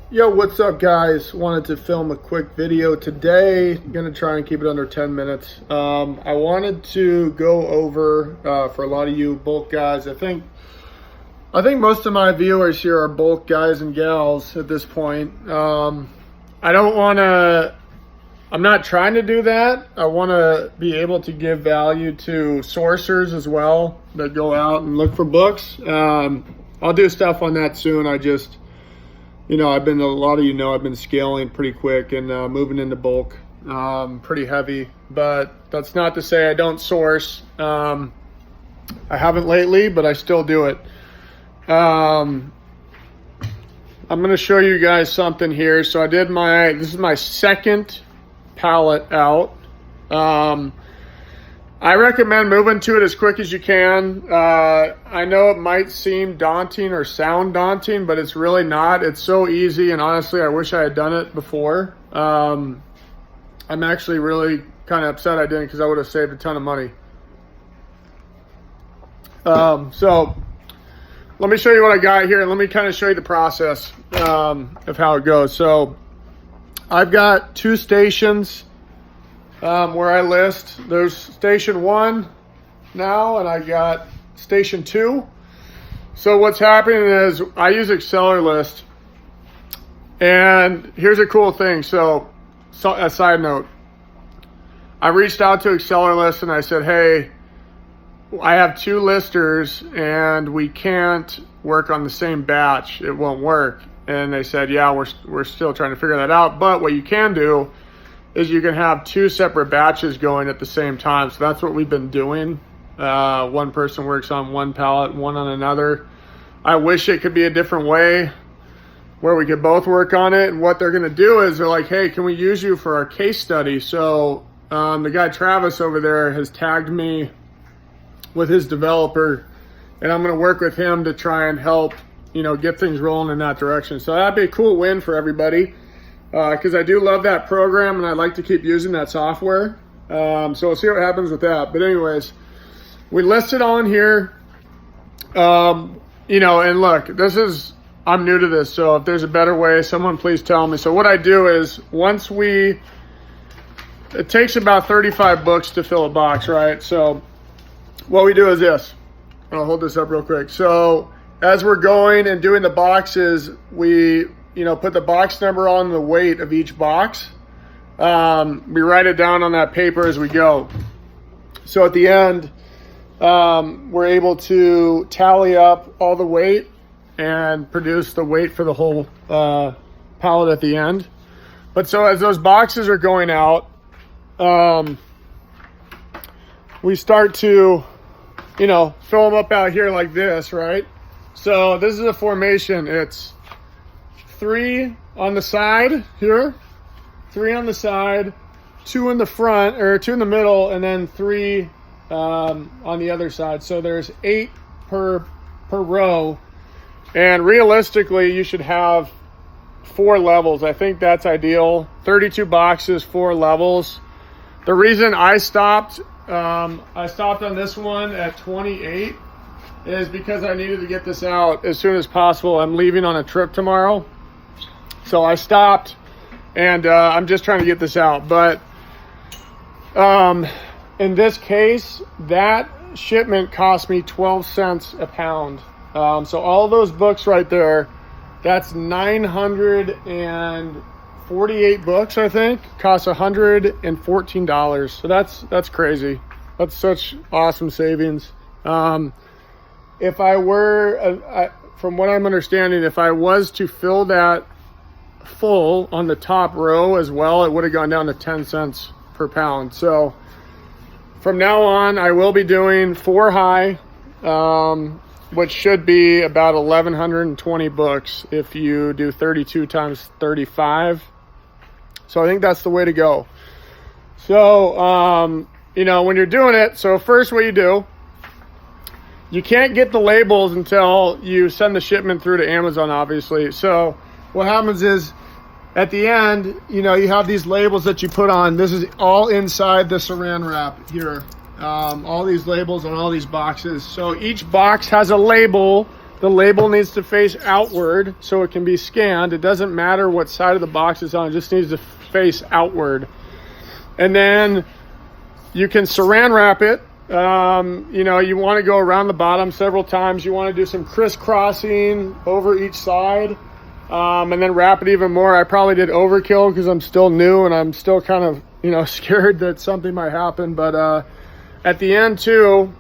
Yo, what's up guys? Wanted to film a quick video today. Gonna try and keep it under 10 minutes. I wanted to go over for a lot of you bulk guys. I think most of my viewers here are bulk guys and gals at this point. I'm not trying to do that. I want to be able to give value to sourcers as well that go out and look for books. I'll do stuff on that soon. I've been scaling pretty quick and moving into bulk pretty heavy, but that's not to say I don't source. I haven't lately, but I still do it. I'm going to show you guys something here. So this is my second pallet out. I recommend moving to it as quick as you can. I know it might seem daunting or sound daunting, but it's really not. It's so easy, and honestly, I wish I had done it before. I'm actually really kind of upset I didn't, because I would have saved a ton of money. So let me show you what I got here, and let me kind of show you the process of how it goes. So I've got two stations where I list. There's station 1 now, and I got station 2. So what's happening is I use AccelerList, and here's a cool thing. So a side note, I reached out to AccelerList and I said, hey, I have 2 listers and we can't work on the same batch. It won't work. And they said, yeah, we're still trying to figure that out, but what you can do is you can have 2 separate batches going at the same time. So that's what we've been doing. One person works on one pallet, one on another. I wish it could be a different way where we could both work on it. And what they're gonna do is they're like, hey, can we use you for our case study? So the guy Travis over there has tagged me with his developer, and I'm gonna work with him to try and help, get things rolling in that direction. So that'd be a cool win for everybody. Because I do love that program and I like to keep using that software. So we'll see what happens with that. But anyways, we listed on here, and look, I'm new to this. So if there's a better way, someone please tell me. So what I do is it takes about 35 books to fill a box, right? So what we do is this. I'll hold this up real quick. So as we're going and doing the boxes, we put the box number on the weight of each box. We write it down on that paper as we go. So at the end, we're able to tally up all the weight and produce the weight for the whole pallet at the end. But so as those boxes are going out, we start to, fill them up out here like this, right? So this is a formation. It's 3 on the side here, 3 on the side, 2 in the front, or 2 in the middle, and then 3 on the other side. So there's 8 per row, and realistically you should have 4 levels. I think that's ideal. 32 boxes, 4 levels. The reason I stopped on this one at 28 is because I needed to get this out as soon as possible. I'm leaving on a trip tomorrow. So I stopped, and I'm just trying to get this out. But in this case, that shipment cost me 12 cents a pound. So all those books right there, that's 948 books, I think, cost $114. So that's crazy. That's such awesome savings. If I were, from what I'm understanding, if I was to fill that full on the top row as well, it would have gone down to 10 cents per pound. So from now on, I will be doing 4 high, which should be about 1,120 books if you do 32 times 35. So I think that's the way to go. So, when you're doing it, so first what you do, you can't get the labels until you send the shipment through to Amazon, obviously. So what happens is at the end, you have these labels that you put on. This is all inside the saran wrap here. All these labels on all these boxes. So each box has a label the label needs to face outward so it can be scanned. It doesn't matter what side of the box it's on, it just needs to face outward. And then you can saran wrap it. You know, you want to go around the bottom several times. You want to do some crisscrossing over each side, and then wrap it even more. I probably did overkill because I'm still new and I'm still kind of, you know, scared that something might happen. But at the end too,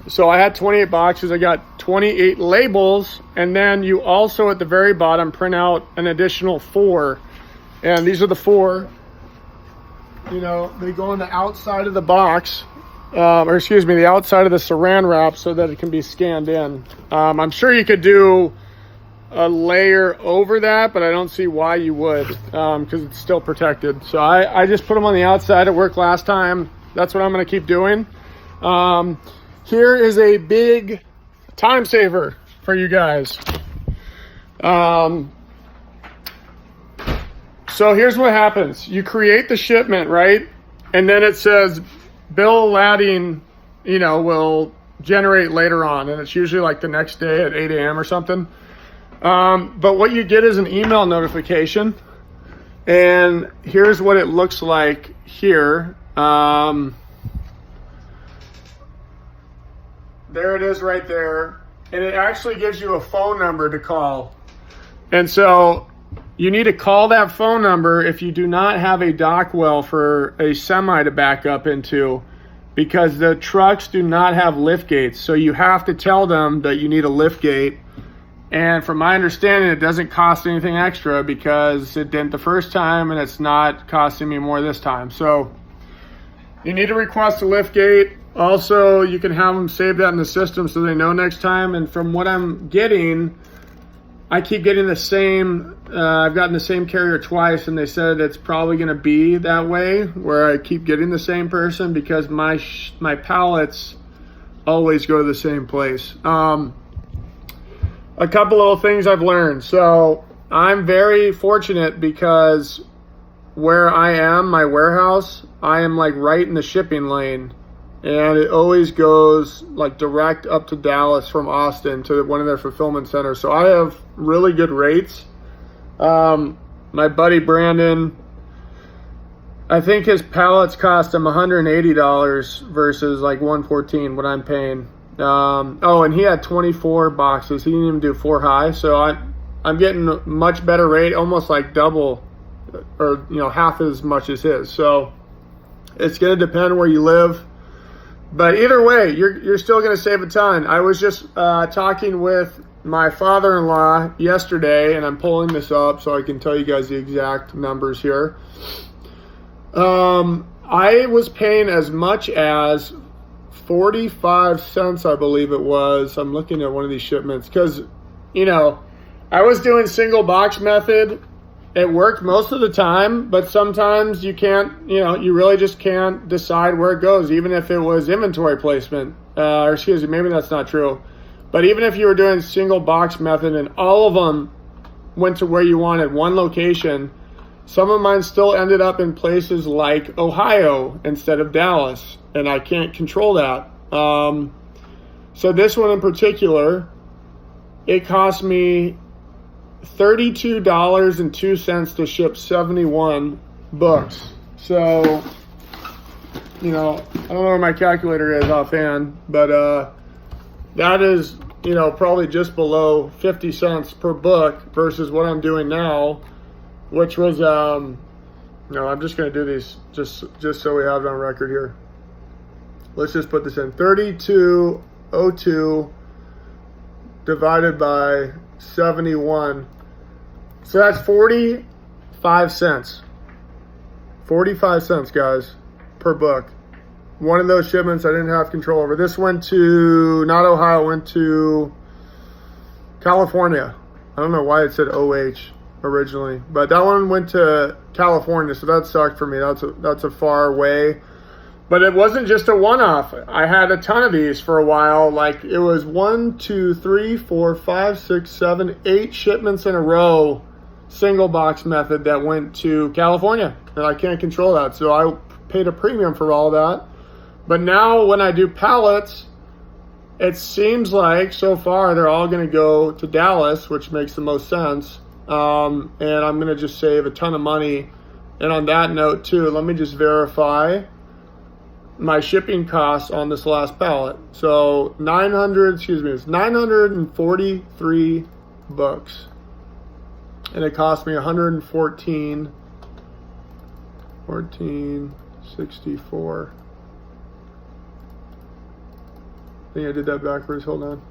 so I had 28 boxes. I got 28 labels, and then you also at the very bottom print out an additional 4. And these are the 4. You know, they go on the outside of the box. Or excuse me, the outside of the saran wrap so that it can be scanned in. I'm sure you could do a layer over that, but I don't see why you would, because it's still protected. So I just put them on the outside. It worked last time. That's what I'm going to keep doing. Here is a big time saver for you guys. So here's what happens. You create the shipment, right? And then it says bill lading, you know, will generate later on, and it's usually like the next day at 8 a.m. or something. But what you get is an email notification, and here's what it looks like here. There it is right there, and it actually gives you a phone number to call. And so you need to call that phone number if you do not have a dock well for a semi to back up into, because the trucks do not have lift gates. So you have to tell them that you need a lift gate. And from my understanding, it doesn't cost anything extra because it didn't the first time, and it's not costing me more this time. So you need to request a lift gate. Also, you can have them save that in the system so they know next time. And from what I'm getting, I keep getting the same, I've gotten the same carrier twice, and they said it's probably going to be that way, where I keep getting the same person because my pallets always go to the same place. A couple little things I've learned. So I'm very fortunate because where I am, my warehouse, I am like right in the shipping lane. And it always goes like direct up to Dallas from Austin to one of their fulfillment centers. So I have really good rates. My buddy Brandon, I think his pallets cost him $180 versus like $114 what I'm paying. Oh, and he had 24 boxes. He didn't even do 4 high. So I'm getting a much better rate, almost like double or, you know, half as much as his. So it's going to depend where you live. But either way, you're still going to save a ton. I was just talking with my father-in-law yesterday, and I'm pulling this up so I can tell you guys the exact numbers here. I was paying as much as 45 cents, I believe it was. I'm looking at one of these shipments because, you know, I was doing single box method. It worked most of the time, but sometimes you can't, you know, you really just can't decide where it goes, even if it was inventory placement. Or excuse me, maybe that's not true. But even if you were doing single box method and all of them went to where you wanted, one location, some of mine still ended up in places like Ohio instead of Dallas, and I can't control that. So this one in particular, it cost me $32.02 to ship 71 books. So, you know, I don't know where my calculator is offhand, but that is, you know, probably just below 50 cents per book versus what I'm doing now, which was, no, I'm just going to do these just so we have it on record here. Let's just put this in. 32.02 divided by 71. So that's 45 cents. 45 cents, guys, per book. One of those shipments I didn't have control over. This went to, not Ohio, went to California. I don't know why it said OH originally, but that one went to California, so that sucked for me. That's a far way. But it wasn't just a one-off. I had a ton of these for a while. Like, it was 1, 2, 3, 4, 5, 6, 7, 8 shipments in a row, single box method, that went to California, and I can't control that. So I paid a premium for all that. But now when I do pallets, it seems like so far they're all going to go to Dallas, which makes the most sense. And I'm going to just save a ton of money. And on that note too, let me just verify my shipping costs on this last pallet. So it's 943 bucks. And it cost me 14.64. I think I did that backwards. Hold on.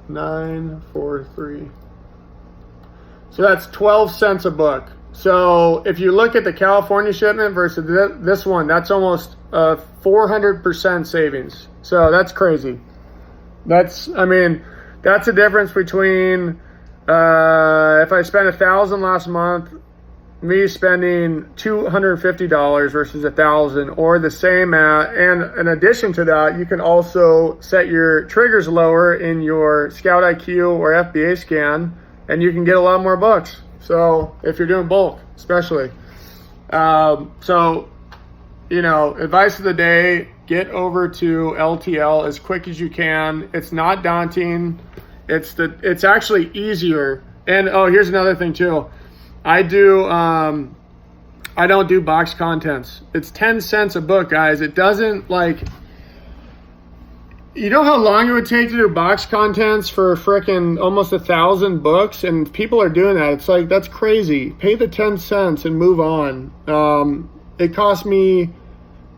943. So that's 12 cents a book. So if you look at the California shipment versus this one, that's almost 400% savings. So that's crazy. That's the difference between if I spent $1,000 last month, me spending $250 versus $1,000, or the same and in addition to that, you can also set your triggers lower in your Scout IQ or FBA scan, and you can get a lot more books. So if you're doing bulk, especially. So, advice of the day, get over to LTL as quick as you can. It's not daunting. It's actually easier. And here's another thing too. I don't do box contents. It's 10 cents a book, guys. It doesn't you know how long it would take to do box contents for frickin' almost 1,000 books, and people are doing that. It's like, that's crazy. Pay the 10 cents and move on. It cost me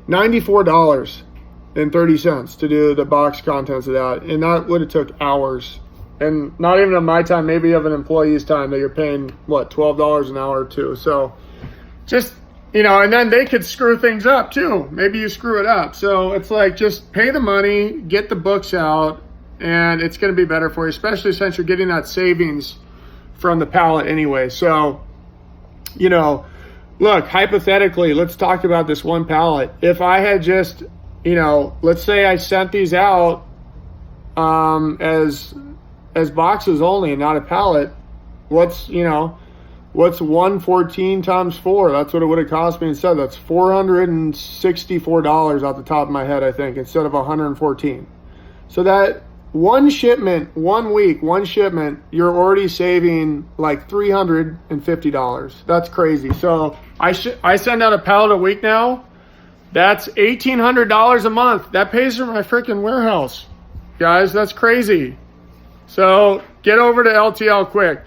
$94.30 to do the box contents of that, and that would have took hours. And not even on my time, maybe of an employee's time that you're paying, $12 an hour to. So just, and then they could screw things up too. Maybe you screw it up. So it's like, just pay the money, get the books out, and it's going to be better for you, especially since you're getting that savings from the pallet anyway. So, look, hypothetically, let's talk about this one pallet. If I had just, let's say I sent these out as boxes only and not a pallet, what's 114 times 4? That's what it would have cost me instead. That's $464 off the top of my head, I think, instead of 114. So that one shipment, 1 week, one shipment, you're already saving like $350. That's crazy. So I send out a pallet a week now. That's $1,800 a month. That pays for my freaking warehouse. Guys, that's crazy. So get over to LTL quick.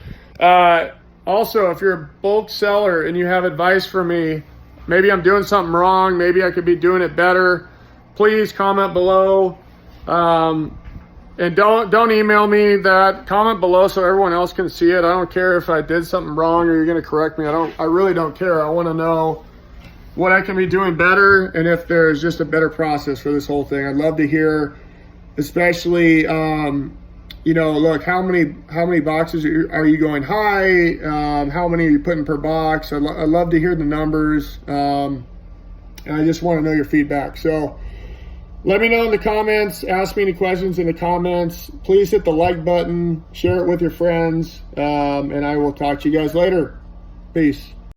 Also, if you're a bulk seller and you have advice for me, maybe I'm doing something wrong, maybe I could be doing it better, please comment below. And don't email me that. Comment below so everyone else can see it. I don't care if I did something wrong or you're going to correct me. I really don't care. I want to know what I can be doing better and if there's just a better process for this whole thing. I'd love to hear, especially look, how many boxes are you going high? How many are you putting per box? I'd love to hear the numbers. And I just want to know your feedback. So let me know in the comments. Ask me any questions in the comments. Please hit the like button. Share it with your friends. And I will talk to you guys later. Peace.